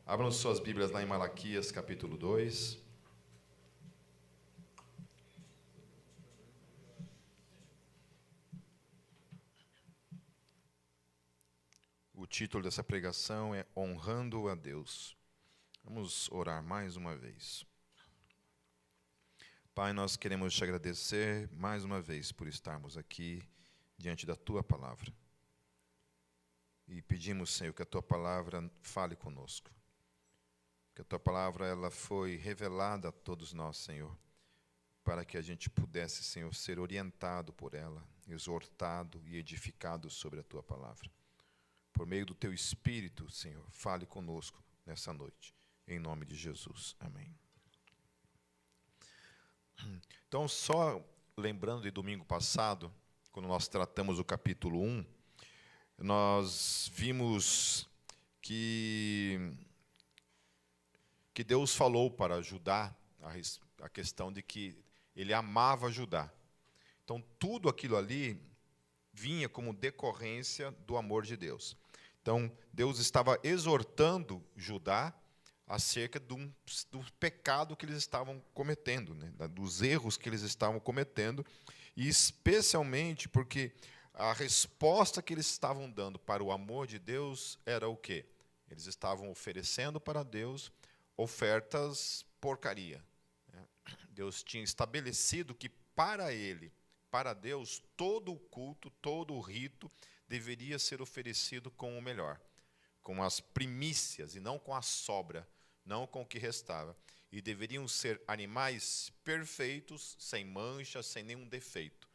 Abram suas Bíblias lá em Malaquias, capítulo 2. O título dessa pregação é Honrando a Deus. Vamos orar mais uma vez. Pai, nós queremos te agradecer mais uma vez por estarmos aqui diante da Tua Palavra. E pedimos, Senhor, que a Tua Palavra fale conosco. Que a Tua Palavra ela foi revelada a todos nós, Senhor, para que a gente pudesse, Senhor, ser orientado por ela, exortado e edificado sobre a Tua Palavra. Por meio do Teu Espírito, Senhor, fale conosco nessa noite. Em nome de Jesus. Amém. Então, só lembrando de domingo passado, quando nós tratamos o capítulo 1, nós vimos que Deus falou para Judá a questão de que ele amava Judá. Então, tudo aquilo ali vinha como decorrência do amor de Deus. Então, Deus estava exortando Judá acerca do pecado que eles estavam cometendo, né? Dos erros que eles estavam cometendo, e especialmente porque a resposta que eles estavam dando para o amor de Deus era o quê? Eles estavam oferecendo para Deus ofertas porcaria. Deus tinha estabelecido que para ele, para Deus, todo o culto, todo o rito deveria ser oferecido com o melhor, com as primícias e não com a sobra, não com o que restava. E deveriam ser animais perfeitos, sem mancha, sem nenhum defeito.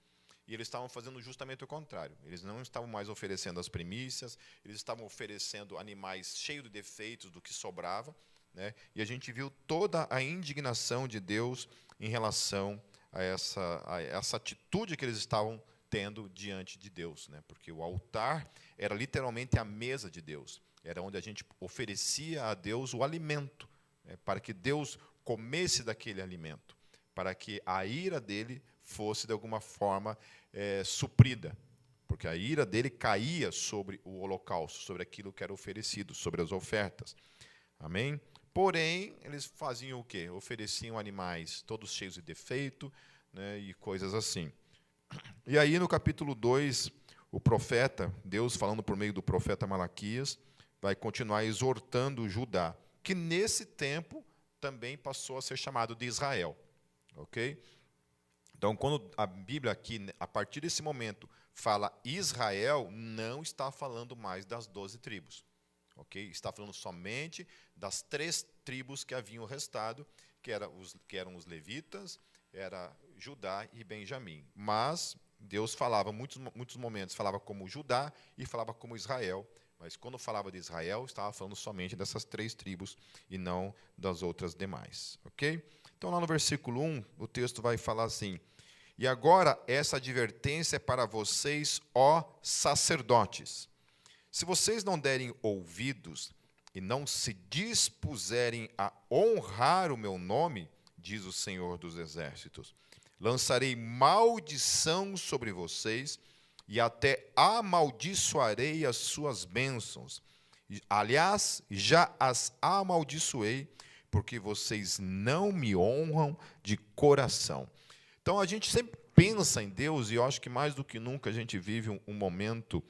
E eles estavam fazendo justamente o contrário. Eles não estavam mais oferecendo as primícias, eles estavam oferecendo animais cheios de defeitos do que sobrava, né? E a gente viu toda a indignação de Deus em relação a essa atitude que eles estavam tendo diante de Deus, né? Porque o altar era literalmente a mesa de Deus. Era onde a gente oferecia a Deus o alimento, né? Para que Deus comesse daquele alimento, para que a ira dele fosse, de alguma forma, suprida. Porque a ira dele caía sobre o holocausto, sobre aquilo que era oferecido, sobre as ofertas. Amém? Porém, eles faziam o quê? Ofereciam animais todos cheios de defeito, né, e coisas assim. E aí, no capítulo 2, o profeta, Deus falando por meio do profeta Malaquias, vai continuar exortando Judá, que nesse tempo também passou a ser chamado de Israel. Ok? Então, quando a Bíblia aqui, a partir desse momento, fala Israel, não está falando mais das 12 tribos. Okay? Está falando somente das 3 tribos que haviam restado, que eram os levitas, era Judá e Benjamim. Mas Deus falava, muitos momentos, falava como Judá e falava como Israel. Mas quando falava de Israel, estava falando somente dessas 3 tribos e não das outras demais. Okay? Então, lá no versículo 1, o texto vai falar assim: E agora essa advertência é para vocês, ó sacerdotes. Se vocês não derem ouvidos e não se dispuserem a honrar o meu nome, diz o Senhor dos Exércitos, lançarei maldição sobre vocês e até amaldiçoarei as suas bênçãos. Aliás, já as amaldiçoei, porque vocês não me honram de coração. Então, a gente sempre pensa em Deus, e eu acho que mais do que nunca a gente vive um momento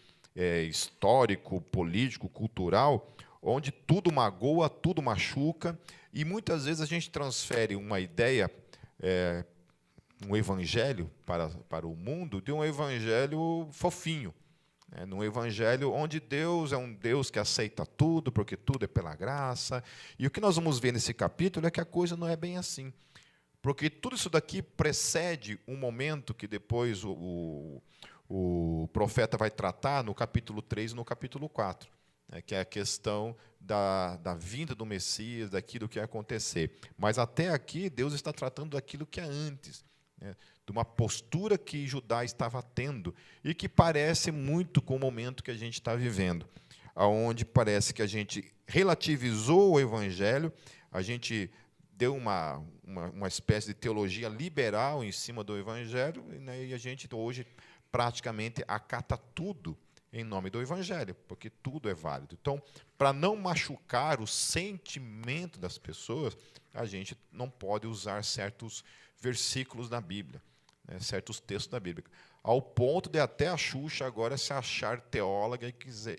histórico, político, cultural, onde tudo magoa, tudo machuca, e muitas vezes a gente transfere uma ideia, um evangelho para o mundo, de um evangelho fofinho, né? Num evangelho onde Deus é um Deus que aceita tudo, porque tudo é pela graça. E o que nós vamos ver nesse capítulo é que a coisa não é bem assim. Porque tudo isso daqui precede um momento que depois o profeta vai tratar no capítulo 3 e no capítulo 4, né, que é a questão da vinda do Messias, daquilo que ia acontecer. Mas até aqui, Deus está tratando daquilo que é antes, né, de uma postura que Judá estava tendo e que parece muito com o momento que a gente está vivendo, onde parece que a gente relativizou o evangelho, a gente deu uma espécie de teologia liberal em cima do evangelho, né, e a gente hoje praticamente acata tudo em nome do Evangelho, porque tudo é válido. Então, para não machucar o sentimento das pessoas, a gente não pode usar certos versículos da Bíblia, né, certos textos da Bíblia, ao ponto de até a Xuxa agora se achar teóloga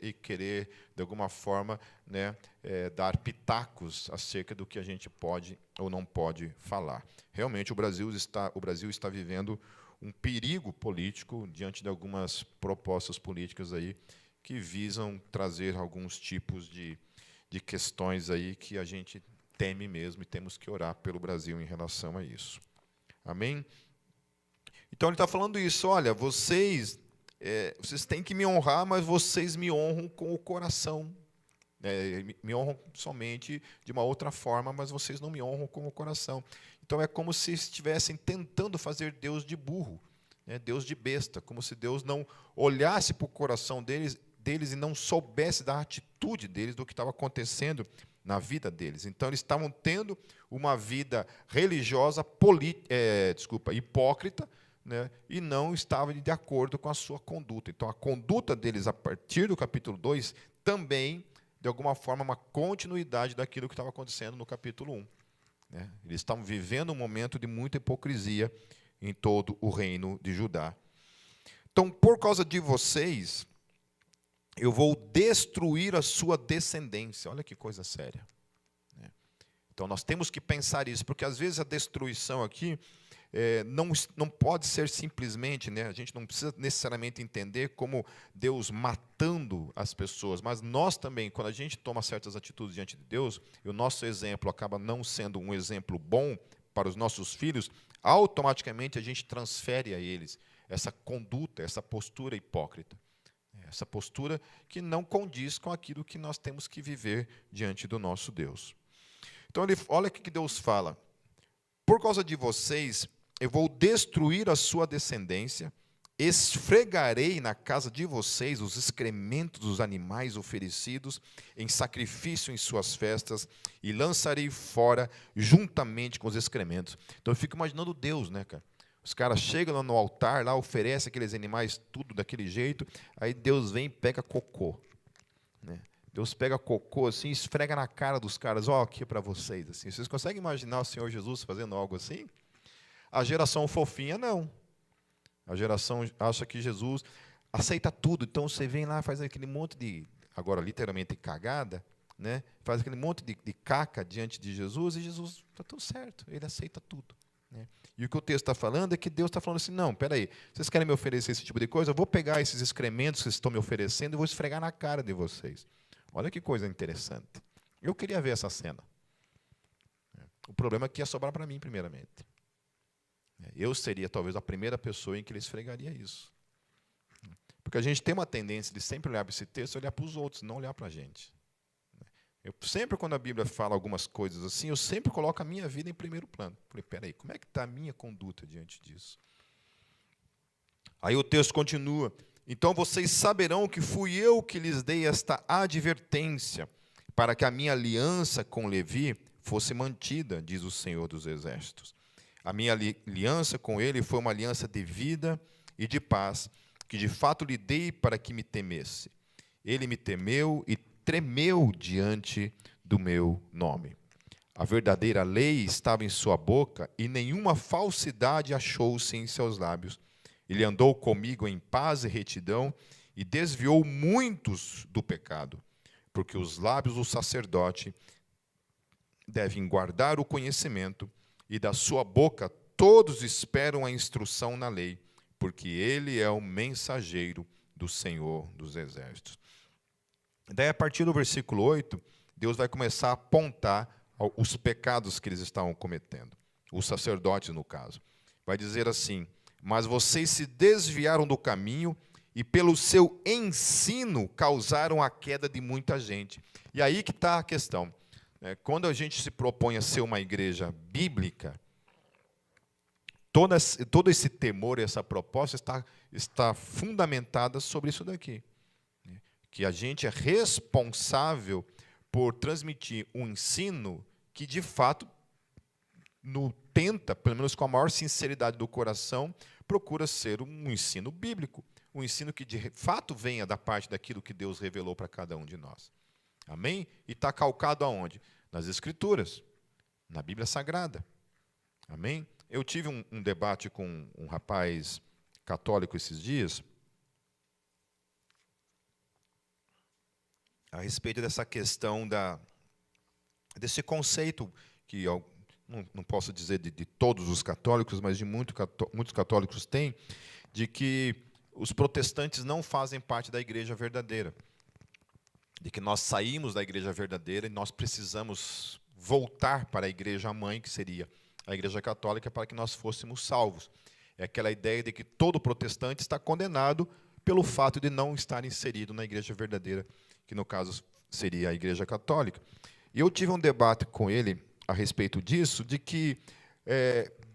e querer, de alguma forma, né, dar pitacos acerca do que a gente pode ou não pode falar. Realmente, o Brasil está vivendo um perigo político diante de algumas propostas políticas aí que visam trazer alguns tipos de questões aí que a gente teme mesmo e temos que orar pelo Brasil em relação a isso. Amém? Então, ele está falando isso, olha, vocês têm que me honrar, mas vocês me honram com o coração. Me honram somente de uma outra forma, mas vocês não me honram com o coração. Então, é como se estivessem tentando fazer Deus de burro, né, Deus de besta, como se Deus não olhasse para o coração deles e não soubesse da atitude deles, do que estava acontecendo na vida deles. Então, eles estavam tendo uma vida religiosa, hipócrita, né, e não estavam de acordo com a sua conduta. Então, a conduta deles, a partir do capítulo 2, também, de alguma forma, uma continuidade daquilo que estava acontecendo no capítulo 1. Né? Eles estavam vivendo um momento de muita hipocrisia em todo o reino de Judá. Então, por causa de vocês, eu vou destruir a sua descendência. Olha que coisa séria. Então, nós temos que pensar isso, porque às vezes a destruição aqui não pode ser simplesmente, né, a gente não precisa necessariamente entender como Deus matando as pessoas, mas nós também, quando a gente toma certas atitudes diante de Deus, e o nosso exemplo acaba não sendo um exemplo bom para os nossos filhos, automaticamente a gente transfere a eles essa conduta, essa postura hipócrita, essa postura que não condiz com aquilo que nós temos que viver diante do nosso Deus. Então, olha o que Deus fala. Por causa de vocês, eu vou destruir a sua descendência, esfregarei na casa de vocês os excrementos dos animais oferecidos em sacrifício em suas festas e lançarei fora juntamente com os excrementos. Então, eu fico imaginando Deus, né, cara? Os caras chegam lá no altar, lá oferecem aqueles animais tudo daquele jeito, aí Deus vem e pega cocô, né? Deus pega cocô assim, esfrega na cara dos caras, ó, aqui para vocês. Assim. Vocês conseguem imaginar o Senhor Jesus fazendo algo assim? A geração fofinha, não. A geração acha que Jesus aceita tudo. Então, você vem lá, faz aquele monte de, agora literalmente cagada, né? Faz aquele monte de caca diante de Jesus, e Jesus está tudo certo, ele aceita tudo. Né? E o que o texto está falando é que Deus está falando assim, não, peraí, vocês querem me oferecer esse tipo de coisa? Eu vou pegar esses excrementos que vocês estão me oferecendo e vou esfregar na cara de vocês. Olha que coisa interessante. Eu queria ver essa cena. O problema é que ia sobrar para mim, primeiramente. Eu seria, talvez, a primeira pessoa em que ele esfregaria isso. Porque a gente tem uma tendência de sempre olhar para esse texto, olhar para os outros, não olhar para a gente. Eu sempre, quando a Bíblia fala algumas coisas assim, eu sempre coloco a minha vida em primeiro plano. Falei, peraí, como é que está a minha conduta diante disso? Aí o texto continua. Então vocês saberão que fui eu que lhes dei esta advertência, para que a minha aliança com Levi fosse mantida, diz o Senhor dos Exércitos. A minha aliança com ele foi uma aliança de vida e de paz, que de fato lhe dei para que me temesse. Ele me temeu e tremeu diante do meu nome. A verdadeira lei estava em sua boca e nenhuma falsidade achou-se em seus lábios. Ele andou comigo em paz e retidão e desviou muitos do pecado, porque os lábios do sacerdote devem guardar o conhecimento e da sua boca todos esperam a instrução na lei, porque ele é o mensageiro do Senhor dos Exércitos. Daí, a partir do versículo 8, Deus vai começar a apontar os pecados que eles estavam cometendo, os sacerdotes, no caso. Vai dizer assim, mas vocês se desviaram do caminho e pelo seu ensino causaram a queda de muita gente. E aí que está a questão. Quando a gente se propõe a ser uma igreja bíblica, todo esse temor, essa proposta está fundamentada sobre isso daqui. Que a gente é responsável por transmitir um ensino que, de fato, tenta, pelo menos com a maior sinceridade do coração, procura ser um ensino bíblico, um ensino que de fato venha da parte daquilo que Deus revelou para cada um de nós. Amém? E está calcado aonde? Nas Escrituras, na Bíblia Sagrada. Amém? Eu tive um debate com um rapaz católico esses dias a respeito dessa questão desse conceito que eu não posso dizer de todos os católicos, mas de muitos católicos têm, de que os protestantes não fazem parte da igreja verdadeira. De que nós saímos da igreja verdadeira e nós precisamos voltar para a igreja mãe, que seria a igreja católica, para que nós fôssemos salvos. É aquela ideia de que todo protestante está condenado pelo fato de não estar inserido na igreja verdadeira, que no caso seria a igreja católica. E eu tive um debate com ele a respeito disso, de que,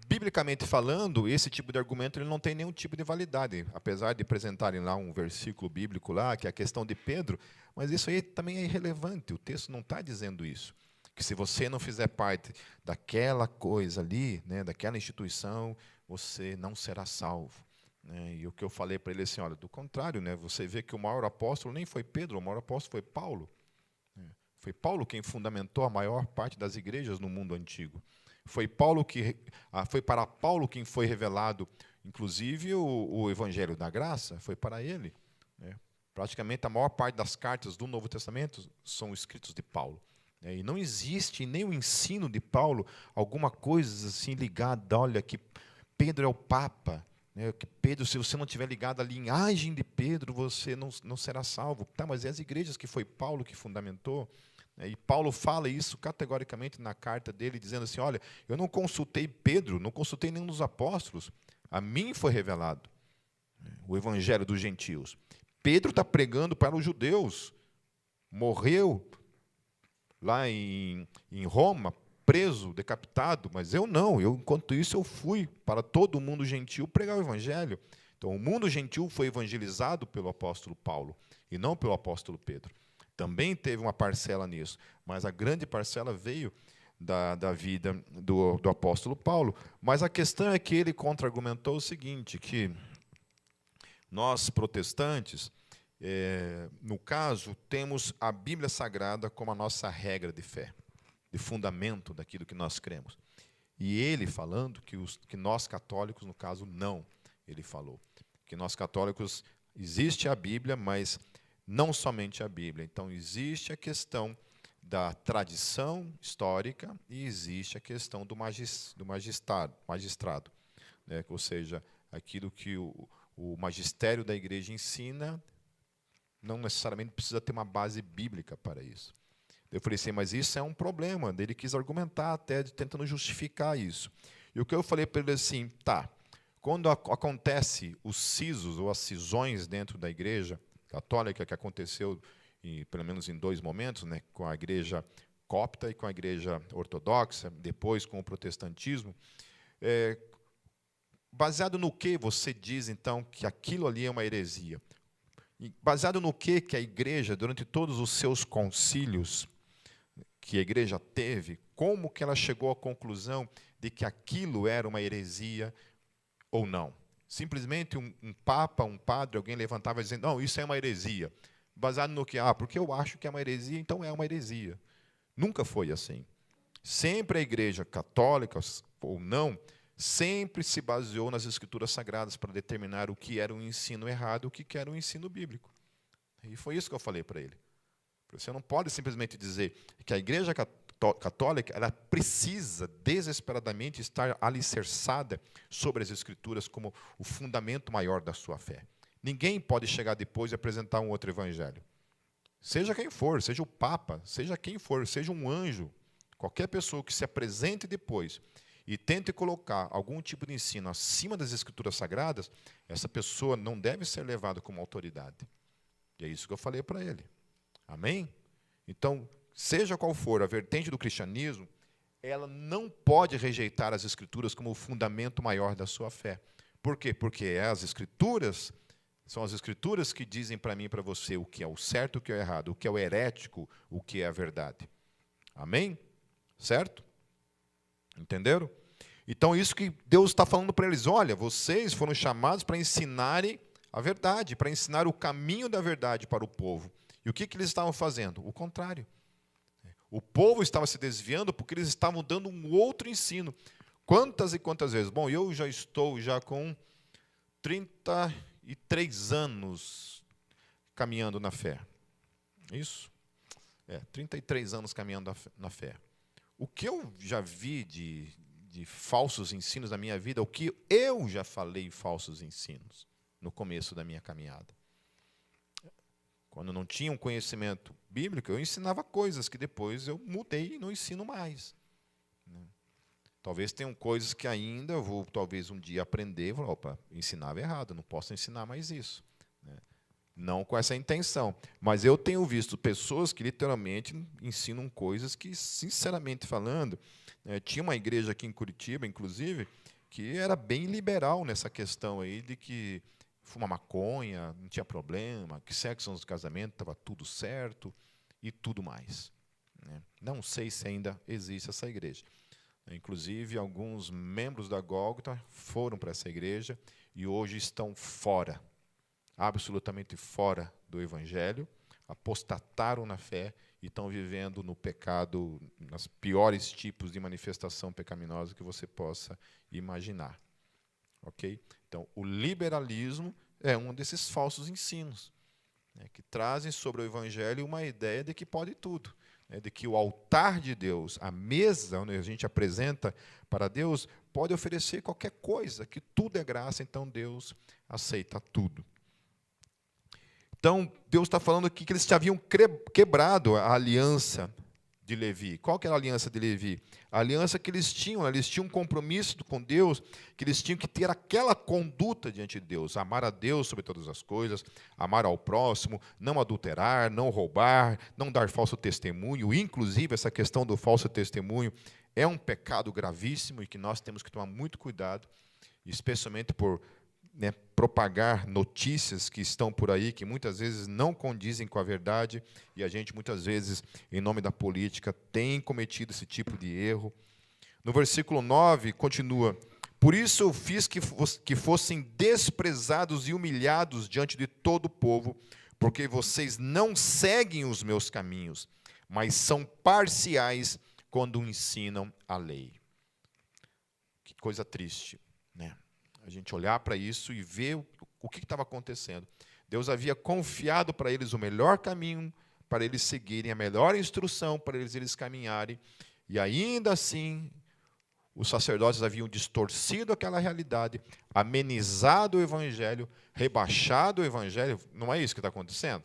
biblicamente falando, esse tipo de argumento ele não tem nenhum tipo de validade, apesar de apresentarem lá um versículo bíblico lá, que é a questão de Pedro, mas isso aí também é irrelevante, o texto não está dizendo isso. Que se você não fizer parte daquela coisa ali, né, daquela instituição, você não será salvo. Né? E o que eu falei para ele assim, olha, do contrário, né, você vê que o maior apóstolo nem foi Pedro, o maior apóstolo foi Paulo. Foi Paulo quem fundamentou a maior parte das igrejas no mundo antigo. Foi para Paulo quem foi revelado, inclusive, o Evangelho da Graça, foi para ele. Né? Praticamente a maior parte das cartas do Novo Testamento são escritos de Paulo. E não existe nem o ensino de Paulo alguma coisa assim ligada, olha, que Pedro é o Papa, né, que Pedro, se você não estiver ligado à linhagem de Pedro, você não será salvo. Tá, mas é as igrejas que foi Paulo que fundamentou. E Paulo fala isso categoricamente na carta dele, dizendo assim, olha, eu não consultei Pedro, não consultei nenhum dos apóstolos, a mim foi revelado o evangelho dos gentios. Pedro está pregando para os judeus, morreu lá em Roma, preso, decapitado, mas eu não, enquanto isso eu fui para todo o mundo gentil pregar o evangelho. Então o mundo gentil foi evangelizado pelo apóstolo Paulo, e não pelo apóstolo Pedro. Também teve uma parcela nisso, mas a grande parcela veio da vida do apóstolo Paulo. Mas a questão é que ele contra-argumentou o seguinte, que nós, protestantes, no caso, temos a Bíblia Sagrada como a nossa regra de fé, de fundamento daquilo que nós cremos. E ele falando que nós, católicos, no caso, não. Ele falou que nós, católicos, existe a Bíblia, mas não somente a Bíblia. Então, existe a questão da tradição histórica e existe a questão do magistrado, né? Ou seja, aquilo que o magistério da igreja ensina, não necessariamente precisa ter uma base bíblica para isso. Eu falei assim, mas isso é um problema. Ele quis argumentar até tentando justificar isso. E o que eu falei para ele assim, tá, quando acontece os sisos ou as cisões dentro da igreja católica, que aconteceu pelo menos em 2 momentos, né, com a igreja copta e com a igreja ortodoxa, depois com o protestantismo, baseado no que você diz, então, que aquilo ali é uma heresia? E baseado no que a igreja, durante todos os seus concílios que a igreja teve, como que ela chegou à conclusão de que aquilo era uma heresia ou não? Simplesmente um papa, um padre, alguém levantava dizendo, não, isso é uma heresia. Baseado no que? Porque eu acho que é uma heresia, então é uma heresia. Nunca foi assim. Sempre a igreja católica, ou não, sempre se baseou nas escrituras sagradas para determinar o que era um ensino errado e o que era um ensino bíblico. E foi isso que eu falei para ele. Você não pode simplesmente dizer que a igreja católica ela precisa desesperadamente estar alicerçada sobre as escrituras como o fundamento maior da sua fé. Ninguém pode chegar depois e apresentar um outro evangelho. Seja quem for, seja o Papa, seja quem for, seja um anjo, qualquer pessoa que se apresente depois e tente colocar algum tipo de ensino acima das escrituras sagradas, essa pessoa não deve ser levada como autoridade. E é isso que eu falei para ele. Amém? Então, seja qual for a vertente do cristianismo, ela não pode rejeitar as escrituras como o fundamento maior da sua fé. Por quê? Porque são as escrituras que dizem para mim e para você o que é o certo e o que é o errado, o que é o herético, o que é a verdade. Amém? Certo? Entenderam? Então, isso que Deus está falando para eles, olha, vocês foram chamados para ensinarem a verdade, para ensinar o caminho da verdade para o povo. E o que eles estavam fazendo? O contrário. O povo estava se desviando porque eles estavam dando um outro ensino. Quantas e quantas vezes? Bom, eu já estou com 33 anos caminhando na fé. Isso? 33 anos caminhando na fé. O que eu já vi de falsos ensinos na minha vida, o que eu já falei falsos ensinos no começo da minha caminhada. Quando não tinha um conhecimento bíblico, eu ensinava coisas que depois eu mudei e não ensino mais. Talvez tenham coisas que ainda eu vou, talvez, um dia aprender e falar, opa, ensinava errado, não posso ensinar mais isso. Não com essa intenção. Mas eu tenho visto pessoas que literalmente ensinam coisas que, sinceramente falando, tinha uma igreja aqui em Curitiba, inclusive, que era bem liberal nessa questão aí de que fumar maconha, não tinha problema, que sexo antes do casamento estava tudo certo e tudo mais. Não sei se ainda existe essa igreja. Inclusive, alguns membros da Gólgota foram para essa igreja e hoje estão fora, absolutamente fora do Evangelho, apostataram na fé e estão vivendo no pecado, nos piores tipos de manifestação pecaminosa que você possa imaginar. Ok? Então, o liberalismo é um desses falsos ensinos, que trazem sobre o Evangelho uma ideia de que pode tudo, de que o altar de Deus, a mesa onde a gente apresenta para Deus, pode oferecer qualquer coisa, que tudo é graça, então Deus aceita tudo. Então, Deus está falando aqui que eles já haviam quebrado a aliança de Levi. Qual que era a aliança de Levi? A aliança que eles tinham um compromisso com Deus, que eles tinham que ter aquela conduta diante de Deus, amar a Deus sobre todas as coisas, amar ao próximo, não adulterar, não roubar, não dar falso testemunho. Inclusive, essa questão do falso testemunho é um pecado gravíssimo e que nós temos que tomar muito cuidado, especialmente por propagar notícias que estão por aí, que muitas vezes não condizem com a verdade, e a gente, muitas vezes, em nome da política, tem cometido esse tipo de erro. No versículo 9, continua, por isso eu fiz que fossem desprezados e humilhados diante de todo o povo, porque vocês não seguem os meus caminhos, mas são parciais quando ensinam a lei. Que coisa triste, né? A gente olhar para isso e ver o que estava acontecendo. Deus havia confiado para eles o melhor caminho, para eles seguirem, a melhor instrução para eles caminharem, e ainda assim, os sacerdotes haviam distorcido aquela realidade, amenizado o Evangelho, rebaixado o Evangelho. Não é isso que está acontecendo?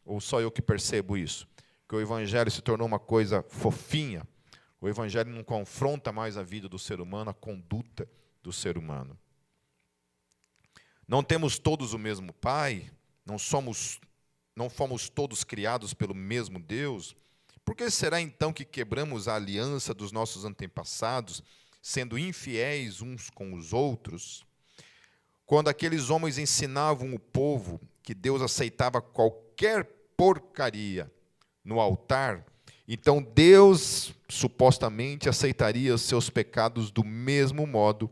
Ou só eu que percebo isso? Que o Evangelho se tornou uma coisa fofinha, o Evangelho não confronta mais a vida do ser humano, a conduta do ser humano. Não temos todos o mesmo Pai, não fomos todos criados pelo mesmo Deus. Por que será então que quebramos a aliança dos nossos antepassados, sendo infiéis uns com os outros? Quando aqueles homens ensinavam o povo que Deus aceitava qualquer porcaria no altar, então Deus supostamente aceitaria os seus pecados do mesmo modo,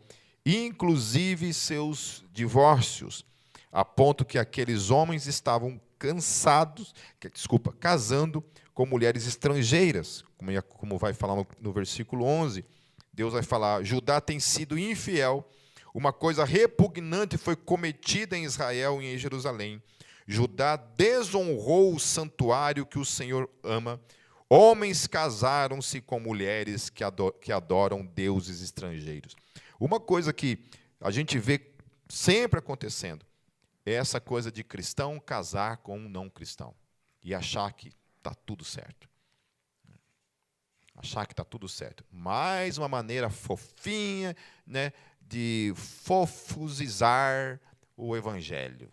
inclusive seus divórcios, a ponto que aqueles homens estavam casando com mulheres estrangeiras, como vai falar no versículo 11. Deus vai falar, Judá tem sido infiel, uma coisa repugnante foi cometida em Israel e em Jerusalém. Judá desonrou o santuário que o Senhor ama. Homens casaram-se com mulheres que adoram deuses estrangeiros. Uma coisa que a gente vê sempre acontecendo é essa coisa de cristão casar com um não cristão e achar que está tudo certo. Achar que está tudo certo. Mais uma maneira fofinha, de fofuzizar o Evangelho.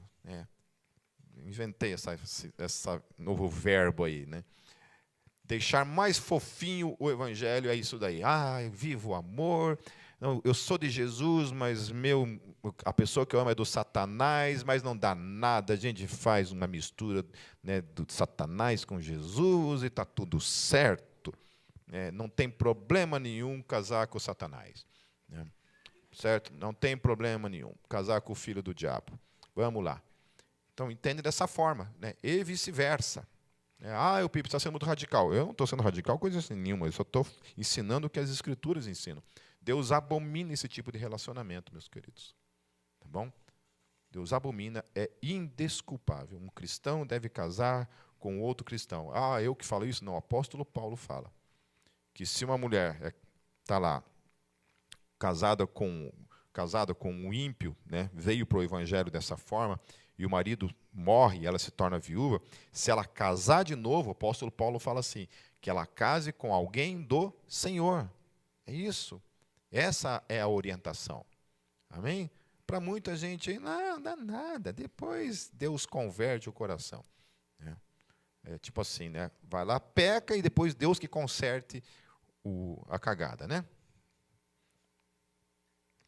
Inventei esse novo verbo aí, Deixar mais fofinho o Evangelho é isso daí. Eu vivo o amor, eu sou de Jesus, mas a pessoa que eu amo é do Satanás, mas não dá nada, a gente faz uma mistura do Satanás com Jesus e está tudo certo. Não tem problema nenhum casar com o Satanás. certo? Não tem problema nenhum. Casar com o filho do diabo. Vamos lá. Então, entende dessa forma, né? E vice-versa. O Pipo está sendo muito radical. Eu não estou sendo radical coisa assim nenhuma. Eu só estou ensinando o que as Escrituras ensinam. Deus abomina esse tipo de relacionamento, meus queridos. Tá bom? Deus abomina, é indesculpável. Um cristão deve casar com outro cristão. Eu que falo isso? Não, o apóstolo Paulo fala que se uma mulher está lá casada com um ímpio, né, veio para o evangelho dessa forma, e o marido morre e ela se torna viúva, se ela casar de novo, o apóstolo Paulo fala assim, que ela case com alguém do Senhor. É isso. Essa é a orientação. Amém? Para muita gente, não dá nada, depois Deus converte o coração. É tipo assim, né? Vai lá, peca e depois Deus que conserte a cagada, né?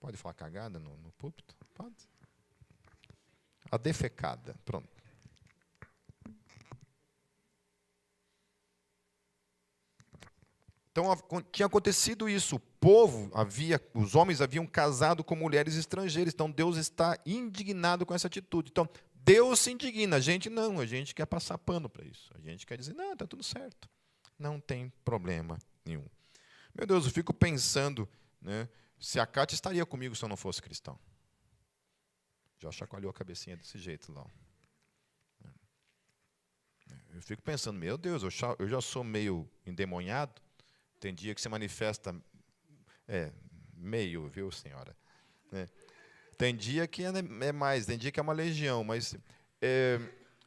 Pode falar cagada no púlpito? Pode. A defecada, pronto. Então, tinha acontecido isso. O povo os homens haviam casado com mulheres estrangeiras. Então, Deus está indignado com essa atitude. Então, Deus se indigna. A gente não, a gente quer passar pano para isso. A gente quer dizer, não, está tudo certo. Não tem problema nenhum. Meu Deus, eu fico pensando, né, se a Cátia estaria comigo se eu não fosse cristão. Já chacoalhou a cabecinha desse jeito lá. Eu fico pensando, meu Deus, eu já sou meio endemoniado. Tem dia que se manifesta meio, viu, senhora? Tem dia que é mais, tem dia que é uma legião, mas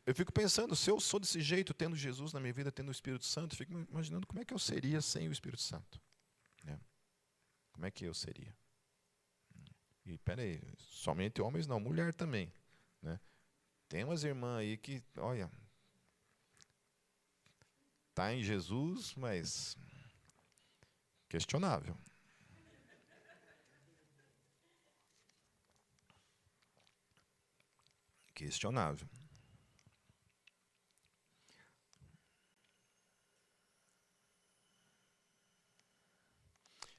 eu fico pensando, se eu sou desse jeito, tendo Jesus na minha vida, tendo o Espírito Santo, eu fico imaginando como é que eu seria sem o Espírito Santo. Como é que eu seria? E, peraí, somente homens não, mulher também. Né? Tem umas irmãs aí que, olha, está em Jesus, mas questionável. Questionável.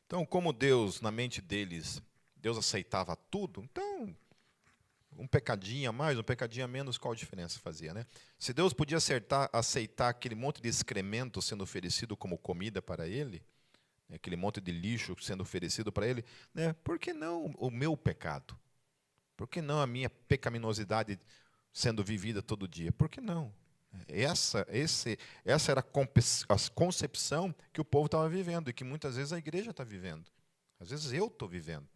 Então, como Deus, na mente deles, Deus aceitava tudo, então, um pecadinho a mais, um pecadinho a menos, qual a diferença fazia, né? Se Deus podia aceitar aquele monte de excremento sendo oferecido como comida para ele, aquele monte de lixo sendo oferecido para ele, né? Por que não o meu pecado? Por que não a minha pecaminosidade sendo vivida todo dia? Por que não? Essa era a concepção que o povo estava vivendo e que muitas vezes a igreja está vivendo. Às vezes eu estou vivendo.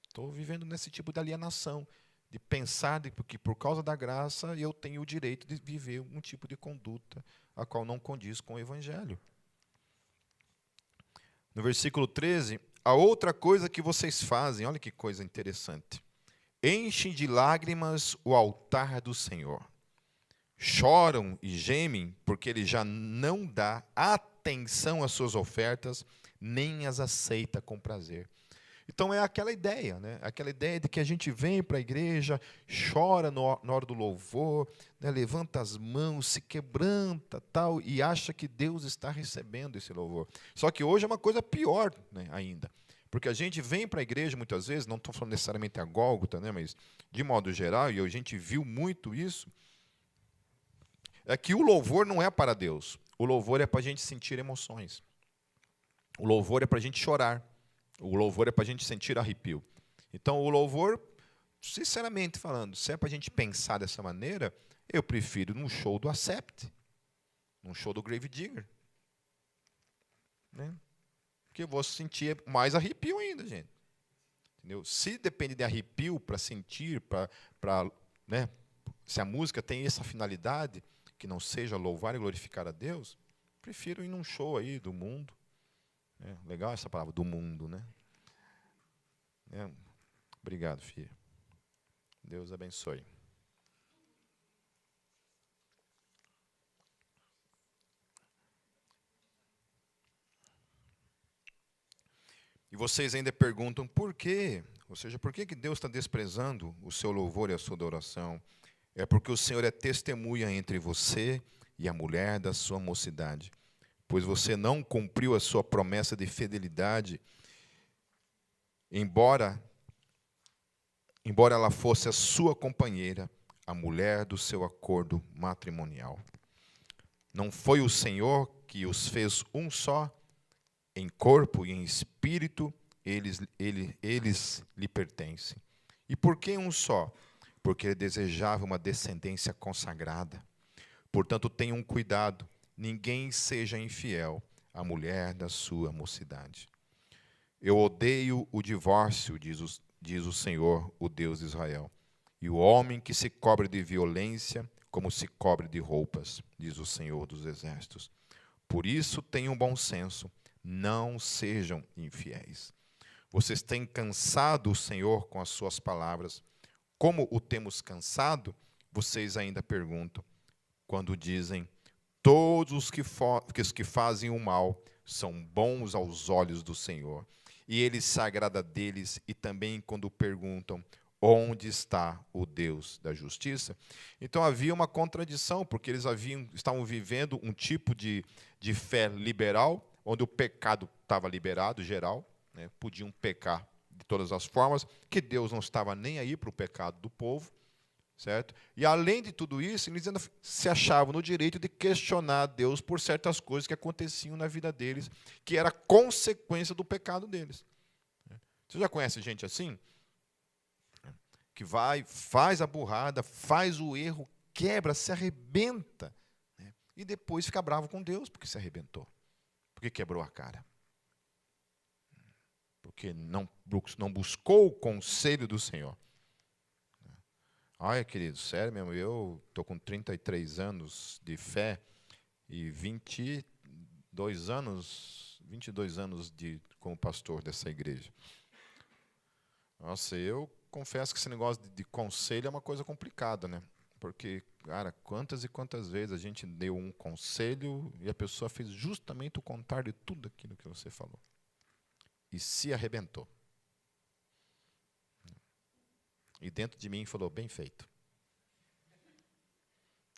Estou vivendo nesse tipo de alienação, de pensar que por causa da graça eu tenho o direito de viver um tipo de conduta a qual não condiz com o Evangelho. No versículo 13, a outra coisa que vocês fazem, olha que coisa interessante. Enchem de lágrimas o altar do Senhor. Choram e gemem, porque ele já não dá atenção às suas ofertas, nem as aceita com prazer. Então é aquela ideia, né? Aquela ideia de que a gente vem para a igreja, chora na hora do louvor, né? Levanta as mãos, se quebranta, tal, e acha que Deus está recebendo esse louvor. Só que hoje é uma coisa pior, né, ainda. Porque a gente vem para a igreja muitas vezes, não estou falando necessariamente a Gólgota, né, mas de modo geral, e a gente viu muito isso, é que o louvor não é para Deus. O louvor é para a gente sentir emoções. O louvor é para a gente chorar. O louvor é para a gente sentir arrepio. Então, o louvor, sinceramente falando, se é para a gente pensar dessa maneira, eu prefiro num show do Accept, num show do Grave Digger. Né? Porque eu vou sentir mais arrepio ainda, gente. Entendeu? Se depende de arrepio para sentir, né, se a música tem essa finalidade, que não seja louvar e glorificar a Deus, prefiro ir num show aí do mundo. Legal essa palavra, do mundo, né? Obrigado, filha. Deus abençoe. E vocês ainda perguntam por quê? Ou seja, por que Deus está desprezando o seu louvor e a sua adoração? É porque o Senhor é testemunha entre você e a mulher da sua mocidade, pois você não cumpriu a sua promessa de fidelidade embora ela fosse a sua companheira, a mulher do seu acordo matrimonial. Não foi o Senhor que os fez um só, em corpo e em espírito, eles lhe pertencem. E por que um só? Porque ele desejava uma descendência consagrada. Portanto, tenham cuidado, ninguém seja infiel à mulher da sua mocidade. Eu odeio o divórcio, diz o Senhor, o Deus de Israel, e o homem que se cobre de violência, como se cobre de roupas, diz o Senhor dos Exércitos. Por isso, tenham bom senso, não sejam infiéis. Vocês têm cansado o Senhor com as suas palavras. Como o temos cansado, vocês ainda perguntam, quando dizem, todos os que fazem o mal são bons aos olhos do Senhor, e Ele se agrada deles, e também quando perguntam, onde está o Deus da justiça? Então havia uma contradição, porque eles estavam vivendo um tipo de fé liberal, onde o pecado estava liberado, geral, né, podiam pecar de todas as formas, que Deus não estava nem aí para o pecado do povo, certo? E além de tudo isso, eles ainda se achavam no direito de questionar Deus por certas coisas que aconteciam na vida deles, que era consequência do pecado deles. Você já conhece gente assim? Que vai, faz a burrada, faz o erro, quebra, se arrebenta, né? E depois fica bravo com Deus porque se arrebentou, porque quebrou a cara, porque não buscou o conselho do Senhor. Olha, querido, sério mesmo, eu estou com 33 anos de fé e 22 anos como pastor dessa igreja. Nossa, eu confesso que esse negócio de conselho é uma coisa complicada, né? Porque, cara, quantas e quantas vezes a gente deu um conselho e a pessoa fez justamente o contrário de tudo aquilo que você falou. E se arrebentou. E dentro de mim falou, bem feito.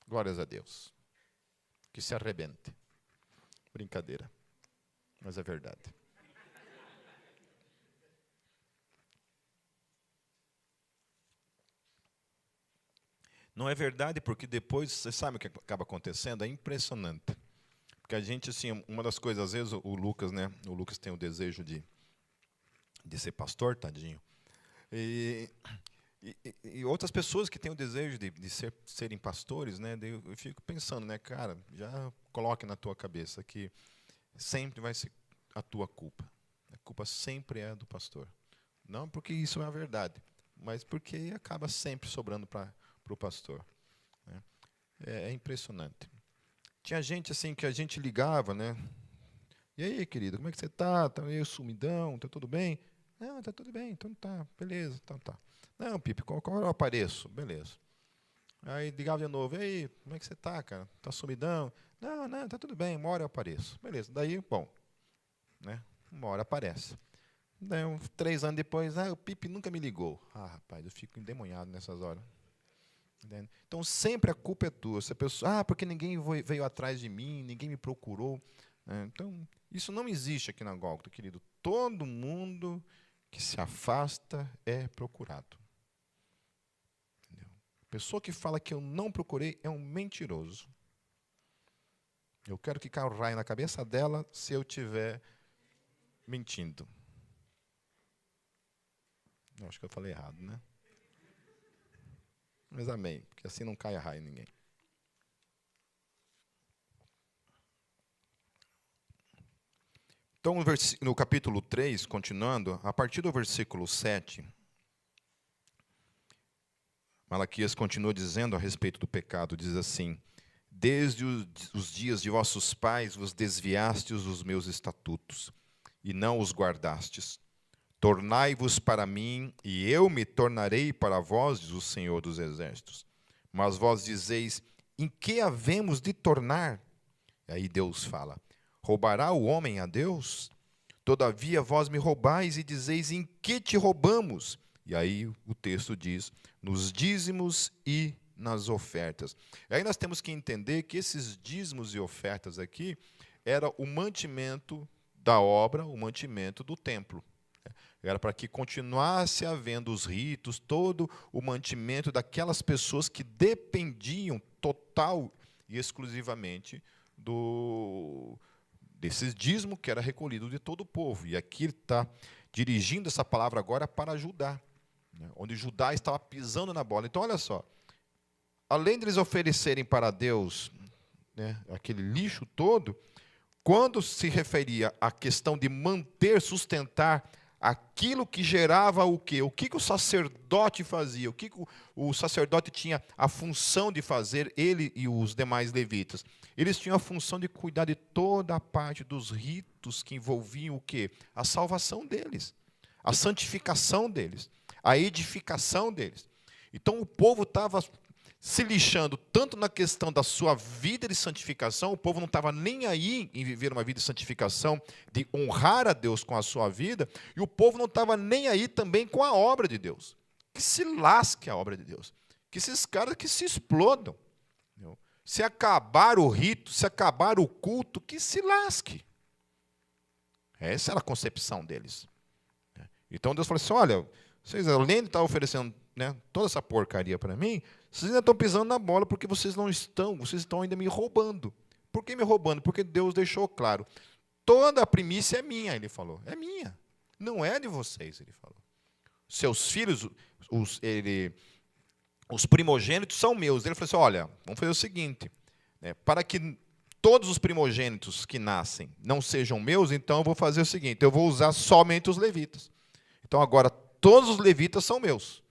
Glórias a Deus. Que se arrebente. Brincadeira. Mas é verdade. Não é verdade porque depois, você sabe o que acaba acontecendo? É impressionante. Porque a gente, assim, uma das coisas, às vezes, o Lucas, né? O Lucas tem o desejo de ser pastor, tadinho. E outras pessoas que têm o desejo de serem pastores, né? Eu fico pensando, né, cara, já coloque na tua cabeça que sempre vai ser a tua culpa. A culpa sempre é do pastor. Não porque isso é a verdade, mas porque acaba sempre sobrando para o pastor, né? É impressionante. Tinha gente assim que a gente ligava, né? E aí, querido, como é que você está? Está meio sumidão? Está tudo bem? Não, está tudo bem, então tá, beleza, então tá. Não, Pipe, qual eu apareço? Beleza. Aí ligava de novo, e aí, como é que você está, cara? Está sumidão? Não, está tudo bem, uma hora eu apareço. Beleza, daí, bom, né? Uma hora aparece. Daí, 3 anos depois, o Pipe nunca me ligou. Ah, rapaz, eu fico endemoniado nessas horas. Entende? Então, sempre a culpa é tua. Se a pessoa, porque ninguém veio atrás de mim, ninguém me procurou. Então, isso não existe aqui na Gólgota, querido. Todo mundo que se afasta é procurado. Entendeu? A pessoa que fala que eu não procurei é um mentiroso. Eu quero que caia um raio na cabeça dela se eu estiver mentindo. Eu acho que eu falei errado, né? Mas amém, porque assim não cai raio em ninguém. Então, no capítulo 3, continuando, a partir do versículo 7, Malaquias continua dizendo a respeito do pecado, diz assim, desde os dias de vossos pais vos desviastes dos meus estatutos, e não os guardastes. Tornai-vos para mim, e eu me tornarei para vós, diz o Senhor dos Exércitos. Mas vós dizeis, em que havemos de tornar? E aí Deus fala, roubará o homem a Deus? Todavia vós me roubais e dizeis, em que te roubamos? E aí o texto diz, nos dízimos e nas ofertas. E aí nós temos que entender que esses dízimos e ofertas aqui era o mantimento da obra, o mantimento do templo. Era para que continuasse havendo os ritos, todo o mantimento daquelas pessoas que dependiam total e exclusivamente desses dízimos que era recolhido de todo o povo. E aqui ele está dirigindo essa palavra agora para Judá, né, onde Judá estava pisando na bola. Então, olha só, além de eles oferecerem para Deus, né, aquele lixo todo, quando se referia à questão de manter, sustentar aquilo que gerava o quê? O que o sacerdote fazia? O que o sacerdote tinha a função de fazer, ele e os demais levitas? Eles tinham a função de cuidar de toda a parte dos ritos que envolviam o quê? A salvação deles, a santificação deles, a edificação deles. Então o povo estava se lixando tanto na questão da sua vida de santificação, o povo não estava nem aí em viver uma vida de santificação, de honrar a Deus com a sua vida, e o povo não estava nem aí também com a obra de Deus. Que se lasque a obra de Deus. Que esses caras que se explodam. Se acabar o rito, se acabar o culto, que se lasque. Essa era a concepção deles. Então Deus falou assim, olha, vocês além de estar oferecendo, né, toda essa porcaria para mim, vocês ainda estão pisando na bola porque vocês estão ainda me roubando. Por que me roubando? Porque Deus deixou claro, toda a primícia é minha, ele falou. É minha, não é de vocês, ele falou. Seus filhos, os primogênitos são meus. Ele falou assim, olha, vamos fazer o seguinte, né, para que todos os primogênitos que nascem não sejam meus, então eu vou fazer o seguinte, eu vou usar somente os levitas. Então agora todos os levitas são meus.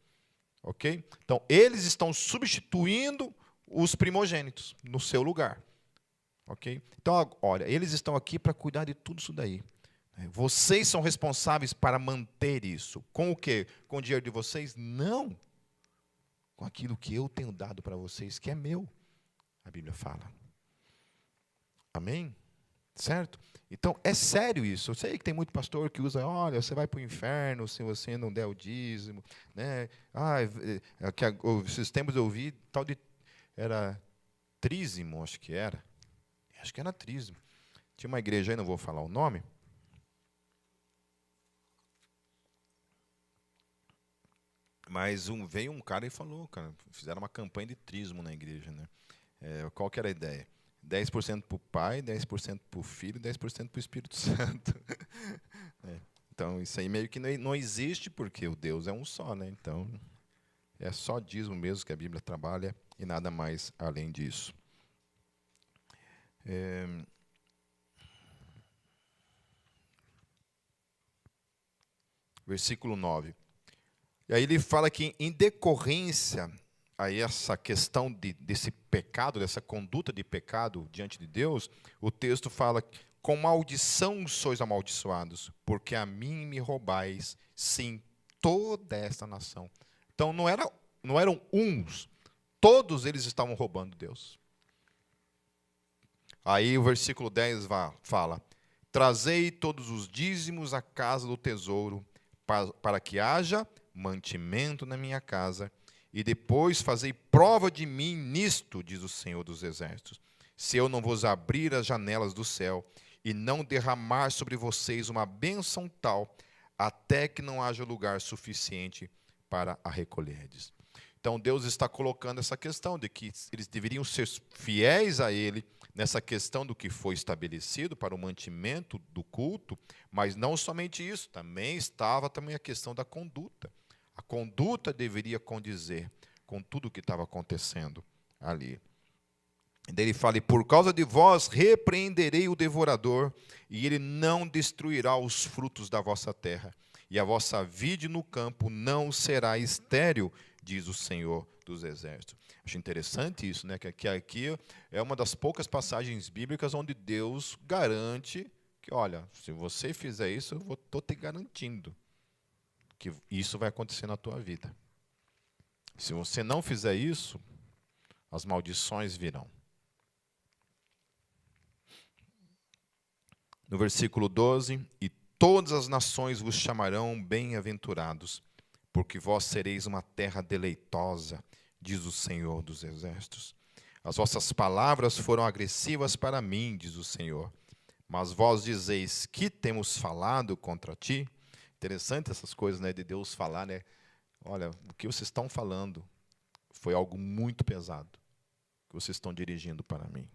Ok? Então, eles estão substituindo os primogênitos no seu lugar. Ok? Então, olha, eles estão aqui para cuidar de tudo isso daí. Vocês são responsáveis para manter isso. Com o quê? Com o dinheiro de vocês? Não. Com aquilo que eu tenho dado para vocês, que é meu. A Bíblia fala. Amém? Certo? Então, é sério isso. Eu sei que tem muito pastor que usa, olha, você vai para o inferno se você não der o dízimo. Né? Esses tempos eu ouvi, tal de, era trízimo, acho que era. Acho que era trízimo. Tinha uma igreja aí, não vou falar o nome. Mas veio um cara e falou, cara, fizeram uma campanha de trízimo na igreja. Né? Qual que era a ideia? 10% para o Pai, 10% para o Filho, 10% para o Espírito Santo. Então, isso aí meio que não existe, porque o Deus é um só. Né? Então, é só dízimo mesmo que a Bíblia trabalha e nada mais além disso. Versículo 9. E aí ele fala que, em decorrência a essa questão desse pecado, dessa conduta de pecado diante de Deus, o texto fala, com maldição sois amaldiçoados, porque a mim me roubais, sim, toda esta nação. Então não eram uns, todos eles estavam roubando Deus. Aí o versículo 10 fala, trazei todos os dízimos à casa do tesouro, para que haja mantimento na minha casa, e depois fazei prova de mim nisto, diz o Senhor dos Exércitos, se eu não vos abrir as janelas do céu e não derramar sobre vocês uma bênção tal, até que não haja lugar suficiente para a recolherdes. Então Deus está colocando essa questão de que eles deveriam ser fiéis a Ele nessa questão do que foi estabelecido para o mantimento do culto, mas não somente isso, também estava a questão da conduta. A conduta deveria condizer com tudo o que estava acontecendo ali. E daí ele fala, e por causa de vós repreenderei o devorador, e ele não destruirá os frutos da vossa terra, e a vossa vide no campo não será estéril, diz o Senhor dos Exércitos. Acho interessante isso, né? Que aqui é uma das poucas passagens bíblicas onde Deus garante que, olha, se você fizer isso, eu estou te garantindo que isso vai acontecer na tua vida. Se você não fizer isso, as maldições virão. No versículo 12, e todas as nações vos chamarão bem-aventurados, porque vós sereis uma terra deleitosa, diz o Senhor dos Exércitos. As vossas palavras foram agressivas para mim, diz o Senhor. Mas vós dizeis, que temos falado contra ti? Interessante essas coisas, né, de Deus falar, né? Olha, o que vocês estão falando foi algo muito pesado que vocês estão dirigindo para mim.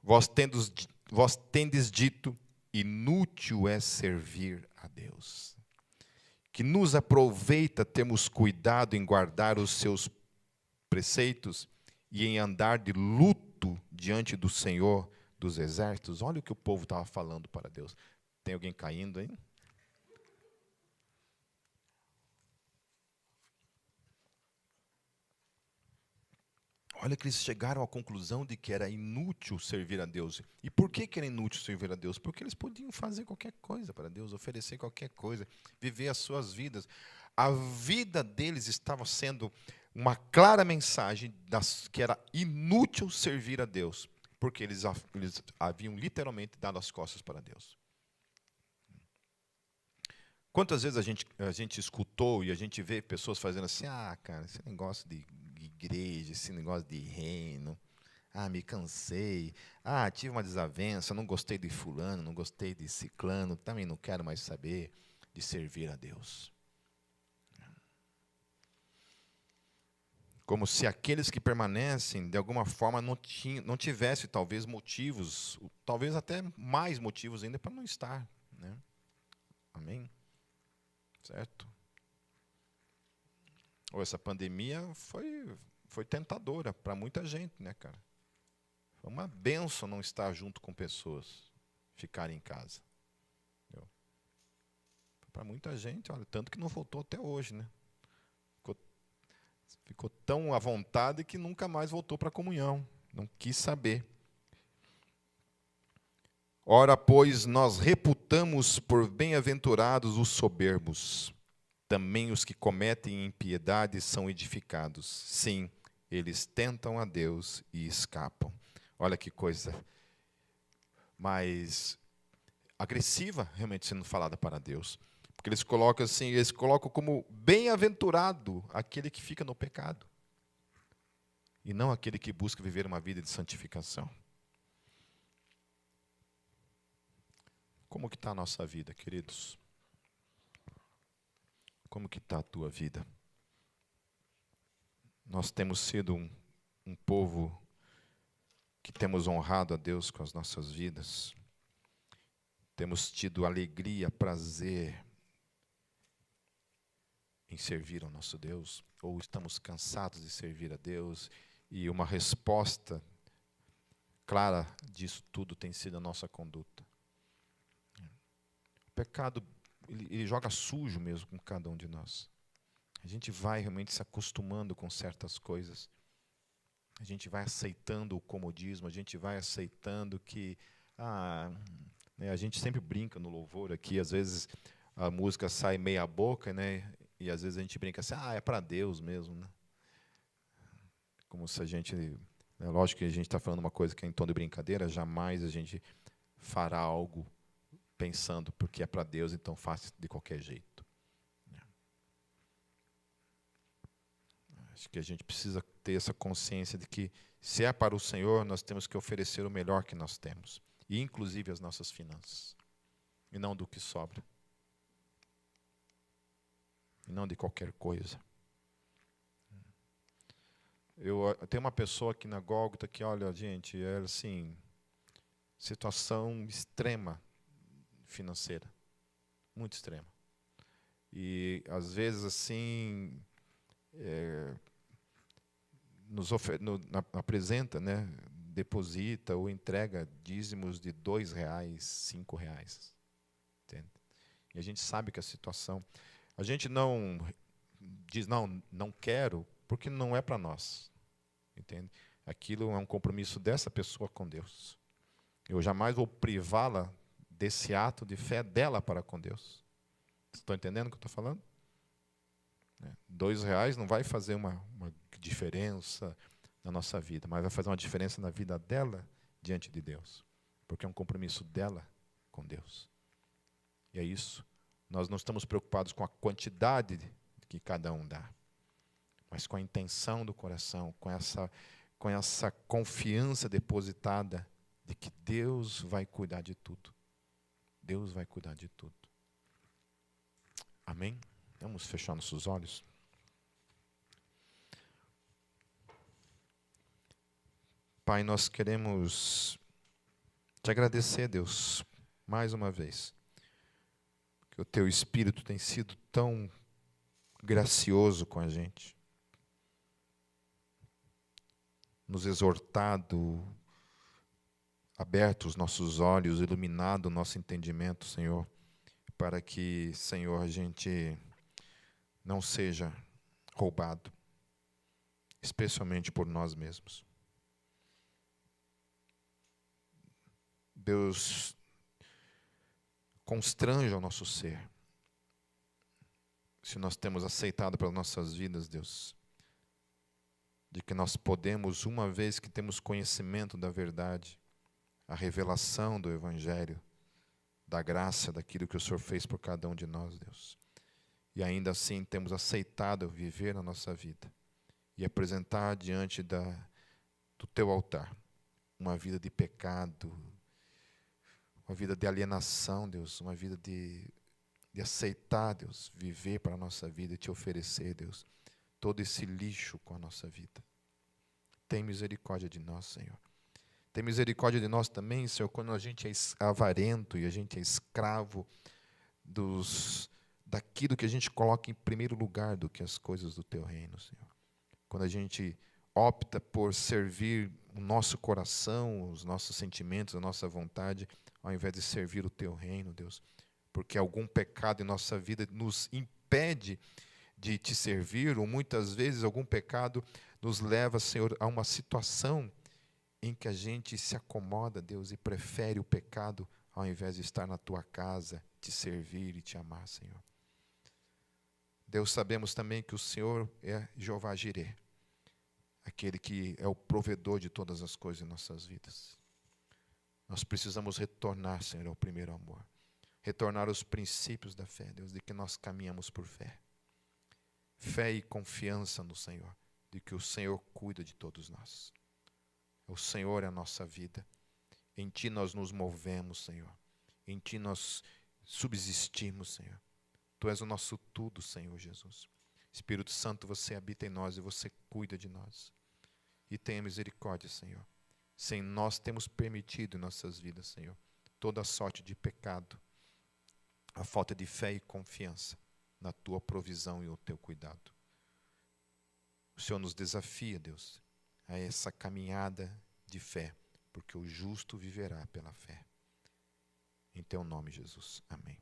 Vós tendes dito, inútil é servir a Deus. Que nos aproveita termos cuidado em guardar os seus preceitos e em andar de luto diante do Senhor dos exércitos. Olha o que o povo estava falando para Deus. Tem alguém caindo aí? Olha que eles chegaram à conclusão de que era inútil servir a Deus. E por que era inútil servir a Deus? Porque eles podiam fazer qualquer coisa para Deus, oferecer qualquer coisa, viver as suas vidas. A vida deles estava sendo uma clara mensagem que era inútil servir a Deus, porque eles haviam literalmente dado as costas para Deus. Quantas vezes a gente escutou e a gente vê pessoas fazendo assim, cara, esse negócio de igreja, esse negócio de reino, me cansei, tive uma desavença, não gostei de fulano, não gostei de ciclano, também não quero mais saber de servir a Deus. Como se aqueles que permanecem, de alguma forma, não tivessem, talvez, motivos, talvez até mais motivos ainda para não estar. Né? Amém? Certo? Essa pandemia foi tentadora para muita gente, né, cara? Foi uma bênção não estar junto com pessoas, ficar em casa. Para muita gente, olha, tanto que não voltou até hoje, né? Ficou tão à vontade que nunca mais voltou para a comunhão, não quis saber. Ora, pois, nós reputamos por bem-aventurados os soberbos. Também os que cometem impiedade são edificados. Sim, eles tentam a Deus e escapam. Olha que coisa mais agressiva realmente sendo falada para Deus. Porque eles colocam como bem-aventurado aquele que fica no pecado. E não aquele que busca viver uma vida de santificação. Como que está a nossa vida, queridos? Como que está a tua vida? Nós temos sido um povo que temos honrado a Deus com as nossas vidas. Temos tido alegria, prazer em servir ao nosso Deus. Ou estamos cansados de servir a Deus. E uma resposta clara disso tudo tem sido a nossa conduta. O pecado, ele joga sujo mesmo com cada um de nós. A gente vai realmente se acostumando com certas coisas. A gente vai aceitando o comodismo, a gente vai aceitando que... né, a gente sempre brinca no louvor aqui, às vezes a música sai meia boca, né, e às vezes a gente brinca assim, é para Deus mesmo. Né? Como se a gente... É lógico que a gente está falando uma coisa que é em tom de brincadeira, jamais a gente fará algo pensando porque é para Deus, então faça de qualquer jeito. Acho que a gente precisa ter essa consciência de que, se é para o Senhor, nós temos que oferecer o melhor que nós temos, e inclusive as nossas finanças, e não do que sobra, e não de qualquer coisa. Eu tenho uma pessoa aqui na Gólgota que, olha, gente, é assim, situação extrema financeira, muito extrema. E, às vezes, assim, apresenta, né, deposita ou entrega dízimos de R$2, R$5. Entende? E a gente sabe que a situação... A gente não diz, não quero, porque não é para nós. Entende? Aquilo é um compromisso dessa pessoa com Deus. Eu jamais vou privá-la desse ato de fé dela para com Deus. Vocês estão entendendo o que eu estou falando? R$2 não vai fazer uma diferença na nossa vida, mas vai fazer uma diferença na vida dela diante de Deus. Porque é um compromisso dela com Deus. E é isso. Nós não estamos preocupados com a quantidade que cada um dá, mas com a intenção do coração, com essa confiança depositada de que Deus vai cuidar de tudo. Deus vai cuidar de tudo. Amém? Vamos fechar nossos olhos. Pai, nós queremos te agradecer, Deus, mais uma vez, que o teu Espírito tem sido tão gracioso com a gente, nos exortado, aberto os nossos olhos, iluminado o nosso entendimento, Senhor, para que, Senhor, a gente não seja roubado, especialmente por nós mesmos. Deus, constrange o nosso ser, se nós temos aceitado pelas nossas vidas, Deus, de que nós podemos, uma vez que temos conhecimento da verdade, a revelação do Evangelho, da graça, daquilo que o Senhor fez por cada um de nós, Deus. E ainda assim temos aceitado viver na nossa vida e apresentar diante do teu altar uma vida de pecado, uma vida de alienação, Deus, uma vida de aceitar, Deus, viver para a nossa vida e te oferecer, Deus, todo esse lixo com a nossa vida. Tem misericórdia de nós, Senhor. Tem misericórdia de nós também, Senhor, quando a gente é avarento e a gente é escravo daquilo que a gente coloca em primeiro lugar do que as coisas do teu reino, Senhor. Quando a gente opta por servir o nosso coração, os nossos sentimentos, a nossa vontade, ao invés de servir o teu reino, Deus, porque algum pecado em nossa vida nos impede de te servir, ou muitas vezes algum pecado nos leva, Senhor, a uma situação em que a gente se acomoda, Deus, e prefere o pecado ao invés de estar na tua casa, te servir e te amar, Senhor. Deus, sabemos também que o Senhor é Jeová Jireh, aquele que é o provedor de todas as coisas em nossas vidas. Nós precisamos retornar, Senhor, ao primeiro amor. Retornar aos princípios da fé, Deus, de que nós caminhamos por fé. Fé e confiança no Senhor, de que o Senhor cuida de todos nós. O Senhor é a nossa vida. Em Ti nós nos movemos, Senhor. Em Ti nós subsistimos, Senhor. Tu és o nosso tudo, Senhor Jesus. Espírito Santo, você habita em nós e você cuida de nós. E tenha misericórdia, Senhor. Sem nós temos permitido em nossas vidas, Senhor, toda sorte de pecado, a falta de fé e confiança na Tua provisão e o Teu cuidado. O Senhor nos desafia, Deus, a essa caminhada de fé, porque o justo viverá pela fé. Em Teu nome, Jesus. Amém.